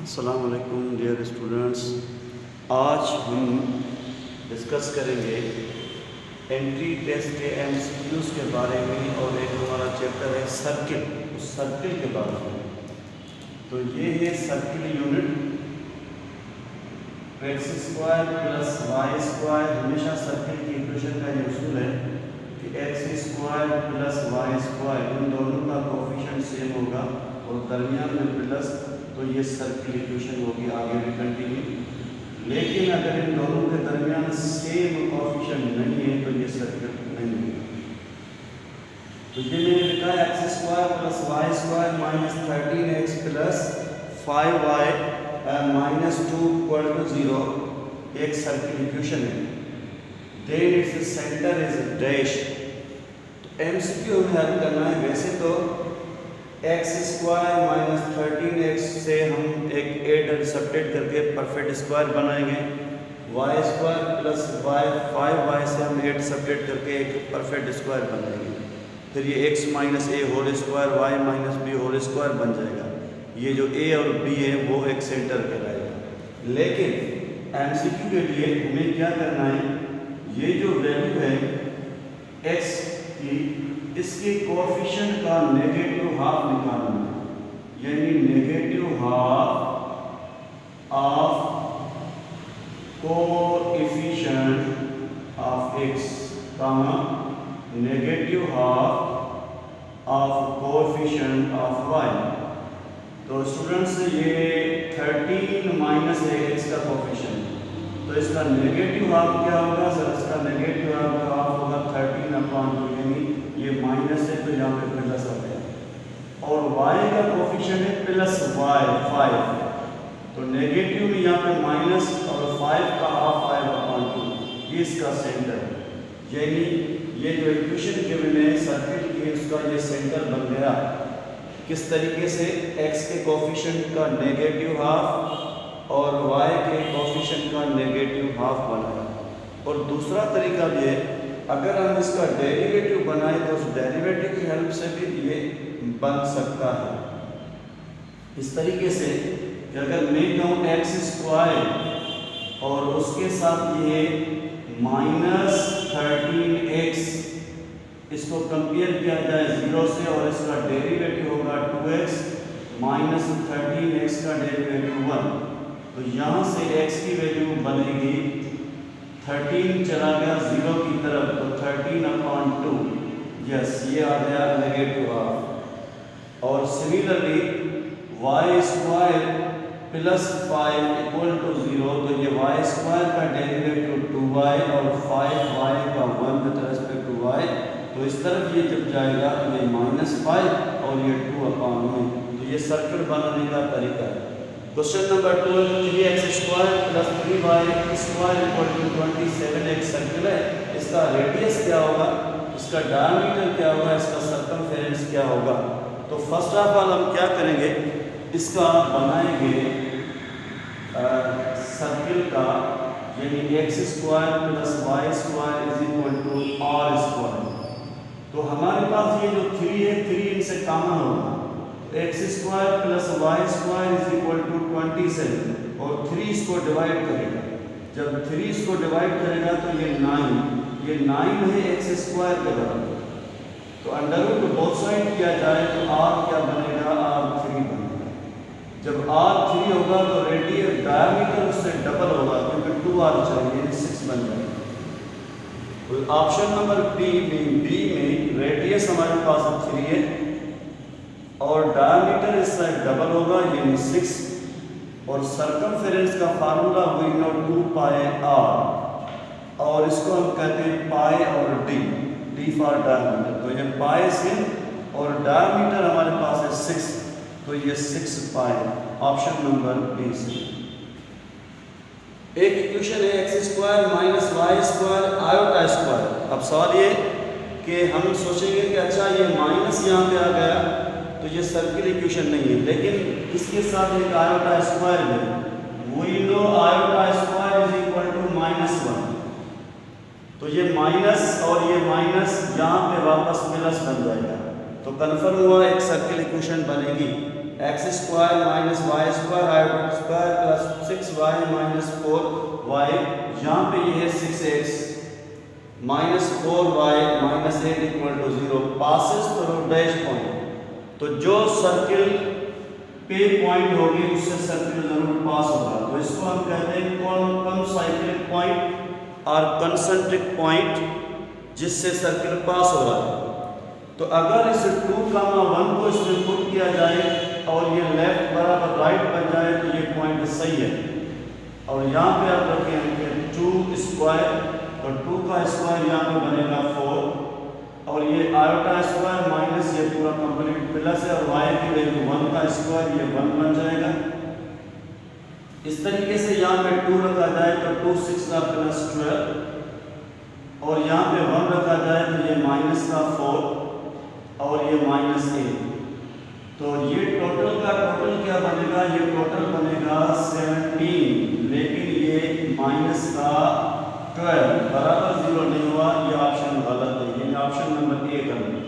अस्सलाम वालेकुम dear students. आज हम डिस्कस करेंगे एंट्री टेस्ट के एमसीक्यूज़ के बारे में और एक हमारा चैप्टर है सर्किल, उस सर्किल के बारे में। तो ये है circle unit x square plus y square. हमेशा सर्किल की इक्वेशन का ये उसूल है कि x square plus y square इन दोनों का कोफिशिएंट सेम होगा और दरमियान में प्लस, तो ये सर्किल इक्वेशन होगी। आगे भी कंटिन्यू, लेकिन अगर इन दोनों के दरमियान सेम कोफिशिएंट नहीं है तो ये सर्किल नहीं है। तो ये मैंने लिखा है x square plus y square minus 13x plus 5y minus 2 equal to 0 एक सर्किल इक्वेशन है। Then its centre is dash. MCQ में हल करना है। वैसे तो एक्स स्क्वायर माइनस 13x से हम एक 8 सब्ट्रैक्ट करके परफेक्ट स्क्वायर बनाएंगे। Y square plus y 5y से हम 8 सब्ट्रैक्ट करके एक परफेक्ट स्क्वायर बनाएंगे। फिर ये x minus a whole square y minus b whole square बन जाएगा। ये जो a और b है वो एक सेंटर कहलाएगा। लेकिन एमसीक्यू के लिए हमें क्या करना है, ये जो वैल्यू है x की, इसके कोएफिशिएंट का नेगेटिव हाफ निकालना है, यानी negative half of coefficient of x comma negative half of coefficient of y। तो स्टूडेंट्स ये 13 माइनस है x का कोएफिशिएंट, तो इसका नेगेटिव हाफ क्या होगा सर? इसका नेगेटिव हाफ होगा 13/2, यानी ये माइनस है तो यहाँ पे प्लस आ गया। और y का कोएफिशिएंट है प्लस y 5, तो नेगेटिव में यहाँ पे माइनस और 5 का हाफ 5/2, ये इसका सेंटर है। यानी ये जो इक्वेशन गिवन है सर्किल की, उसका ये सेंटर बन गया। किस तरीके से? x के कोएफिशिएंट का नेगेटिव हाफ और y के कोएफिशिएंट का नेगेटिव हाफ बनाया। और दूसरा तरीका भी है, अगर हम इसका डेरिवेटिव बनाए तो उस डेरिवेटिव की हेल्प से भी ये बन सकता है। इस तरीके से कि अगर मैं कहूँ एक्स स्क्वायर और उसके साथ ये माइनस 13x, इसको कंपेयर किया जाए 0 से और इसका डेरिवेटिव होगा 2x माइनस 13x का डेरिवेटिव 1। तो यहाँ से x की वैल्यू बनेगी 13 चला गया 0 की तरफ, तो 13/2, यस ये आ गया नेगेटिव हाफ। और similarly y square plus 5 equal to 0, तो ये वाई स्क्वायर का डेरिवेटिव 2y और 5y का 1 विद रिस्पेक्ट टू y, तो इस तरफ ये जब जाएगा तो ये -5 और ये 2/1, तो ये सर्किल बनाने का तरीका है। Question number 2, 3x square plus 3y square equal to 27 एक सर्किल है। इसका रेडियस क्या होगा, इसका डायमीटर क्या होगा, इसका सर्कमफेरेंस क्या होगा? तो फर्स्ट ऑफ ऑल हम क्या करेंगे, इसका बनाएंगे सर्किल का, यानी x square plus y square is equal to r square. तो हमारे पास ये जो 3 है, 3 इनसे कॉमन होगा, x square plus y square is equal to 27 और 3 इसको डिवाइड करेगा। जब 3 इसको डिवाइड करेगा तो ये 9 है एक्स स्क्वायर के बराबर। तो अंडर रूट बोथ साइड किया जाए तो r क्या बनेगा, r3 बनेगा। जब r3 होगा तो रेडियस डायमीटर उससे डबल होगा, क्योंकि 2r चाहिए, 6 बन जाएगा। तो ऑप्शन नंबर बी में रेडियस हमारे पास 3 है और डायमीटर इससे डबल होगा, यानी 6। और सर्कमफेरेंस का फार्मूला वी नो 2πr, और इसको हम कहते हैं पाई और डी फॉर डायमीटर। तो ये पाई से और डायमीटर हमारे पास है 6, तो ये 6π, ऑप्शन नंबर बी से। एक इक्वेशन है x square minus y square iota square. अब सवाल ये कि हम सोचेंगे कि अच्छा ये माइनस यहाँ पे आ गया तो ये सर्किल इक्वेशन नहीं है, लेकिन इसके साथ एक आयोटा स्क्वायर है। We know iota square is equal to -1, तो ये माइनस और ये माइनस यहाँ पे वापस प्लस बन जाएगा। तो कन्फर्म हुआ एक सर्किल इक्वेशन बनेगी। X square minus y square i square plus 6y minus 4y, यहाँ पे ये है 6x minus 4y minus 8 equal to 0 passes through dash point. तो जो सर्किल पे पॉइंट होगी उससे सर्किल जरूर पास होगा, तो इसको हम कहते हैं कॉन्साइक्लिक पॉइंट और कंसेंट्रिक पॉइंट, जिससे सर्किल पास हो रहा है। तो अगर इस 2,1 को इसमें पुट किया जाए और ये लेफ्ट बराबर राइट बन जाए तो ये पॉइंट सही है। और यहाँ पे आप रखेंगे 2 स्क्वायर, तो 2 का स्क्वायर यहाँ पे बनेगा 4 और ये आयोटा स्क्वायर माइनस ये पूरा कंप्लीट प्लस है और y की वैल्यू 1 का स्क्वायर ये 1 बन जाएगा। इस तरीके से यहाँ पे 2 रखा जाए तो 2 6 का प्लस 12 और यहाँ पे 1 रखा जाए तो ये माइनस का 4 और ये माइनस 8। तो ये टोटल का टोटल क्या बनेगा, ये टोटल बनेगा 17, लेकिन ये माइनस का 12 बराबर 0 नहीं हुआ, ये ऑप्शन गलत है, ये ऑप्शन नंबर ए करना।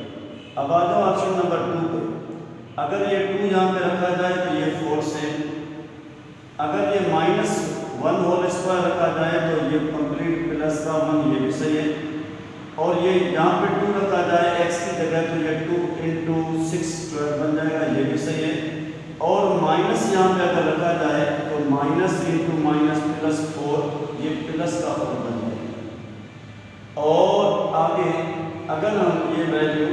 अब आ जाओ ऑप्शन नंबर 2 पे। अगर ये 2 यहाँ पे रखा जाए तो ये 4 से, अगर ये माइनस 1 होल स्क्वायर रखा जाए तो ये कंप्लीट प्लस का 1, ये भी सही है। और ये यहाँ पे 2 रखा जाए x की जगह तो ये 2 इंटू 6 12 बन जाएगा, ये भी सही है। और माइनस यहाँ पे अगर रखा जाए तो माइनस इंटू माइनस प्लस 4, ये प्लस का 4 बन जाएगा। और आगे अगर हम ये वैल्यू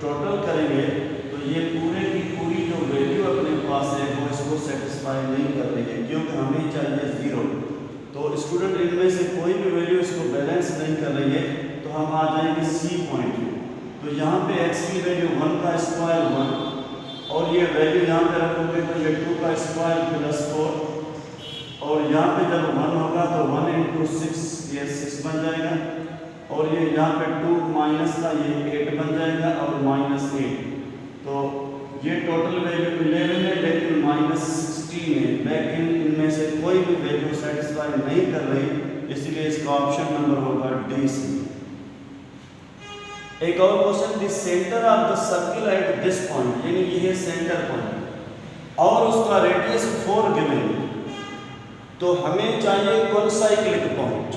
टोटल करेंगे तो ये पूरे की पूरी जो वैल्यू अपने पास है वो इसको सेटिस्फाई नहीं कर रही है, क्योंकि हमें चाहिए 0। तो स्टूडेंट इनमें से कोई भी वैल्यू इसको बैलेंस नहीं कर रही है, तो हम आ जाएंगे सी पॉइंट में। तो यहाँ पे x की वैल्यू 1 का स्क्वायर 1 और ये वैल्यू यहाँ पे रखोगे तो ये 2 का स्क्वायर प्लस 4 और यहाँ पे जब 1 होगा तो 1 इंटू 6 ये 6 बन जाएगा और ये यहाँ पे 2 माइनस का ये 8 बन जाएगा और माइनस 8। तो ये टोटल वैल्यू 11 है लेकिन माइनस 16 है, लेकिन इनमें से कोई भी वैल्यू सेटिस्फाई नहीं कर रही, इसलिए इसका ऑप्शन नंबर होगा डी सी। एक और question, the centre of the circle at this point, यानी ये है सेंटर पॉइंट और उसका रेडियस 4 गिवन, तो हमें चाहिए कॉन्साइक्लिक पॉइंट।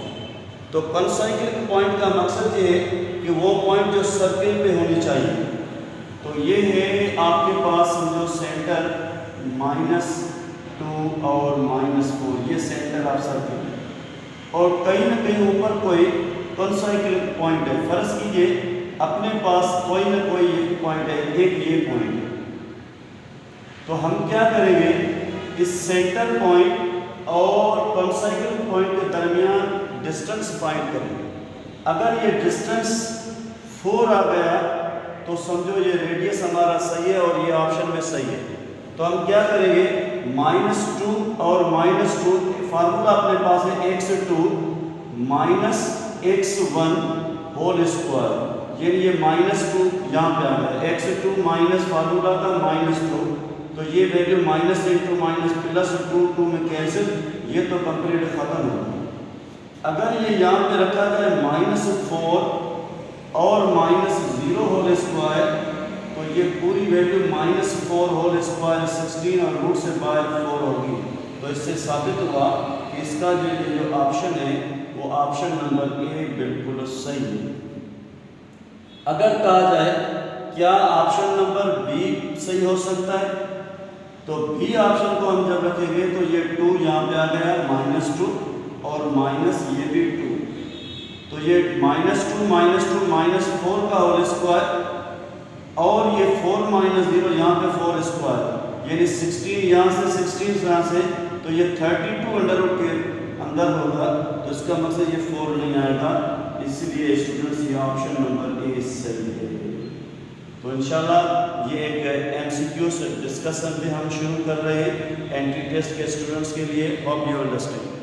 तो कॉन्साइक्लिक पॉइंट का मकसद ये है कि वो पॉइंट जो सर्किल पे होनी चाहिए। तो ये है आपके पास समझो सेंटर -2 और -4, ये सेंटर ऑफ सर्किल और कहीं ना कहीं ऊपर कोई कॉन्साइक्लिक पॉइंट है। फर्ज कीजिए अपने पास कोई ना कोई एक पॉइंट है, एक ये पॉइंट, तो हम क्या करेंगे, इस सेंटर पॉइंट और कॉन्साइक्लिक पॉइंट के दरमियान डिस्टेंस फाइंड करेंगे। अगर ये डिस्टेंस 4 आ गया तो समझो ये रेडियस हमारा सही है और ये ऑप्शन में सही है। तो हम क्या करेंगे, -2 और -2 फार्मूला अपने पास है x2 minus x1 whole square, ये -2 यहाँ पे आ गया, x2 माइनस फार्मूला का -2, तो ये value minus into minus plus 2 में कैंसिल, ये तो कंप्लीट खत्म हो गया। अगर ये यहाँ पे रखा जाए -4 और -0 होल स्क्वायर, तो ये पूरी वैल्यू -4 होल स्क्वायर 16 और रूट से बाहर 4 होगी। तो इससे साबित हुआ कि इसका जो ऑप्शन है वो ऑप्शन नंबर ए बिल्कुल सही है। अगर कहा जाए क्या ऑप्शन नंबर बी सही हो सकता है, तो बी ऑप्शन को हम जब रखेंगे तो ये 2 यहाँ पे आ गया -2 और माइनस ये भी 2, तो ये -2 -4 का होल स्क्वायर और ये 4 -0 यहाँ पे 4 स्क्वायर, यानी 16 यहाँ से 16 यहाँ से, तो ये 32 अंडर रूट के अंदर होगा। तो इसका मतलब ये 4 नहीं आएगा, इसलिए स्टूडेंट्स ये ऑप्शन नंबर ए सही है। तो इंशाल्लाह ये एक एमसीक्यू डिस्कशन भी हम शुरू कर रहे हैं एंट्री टेस्ट के स्टूडेंट्स के लिए। Hope you understand.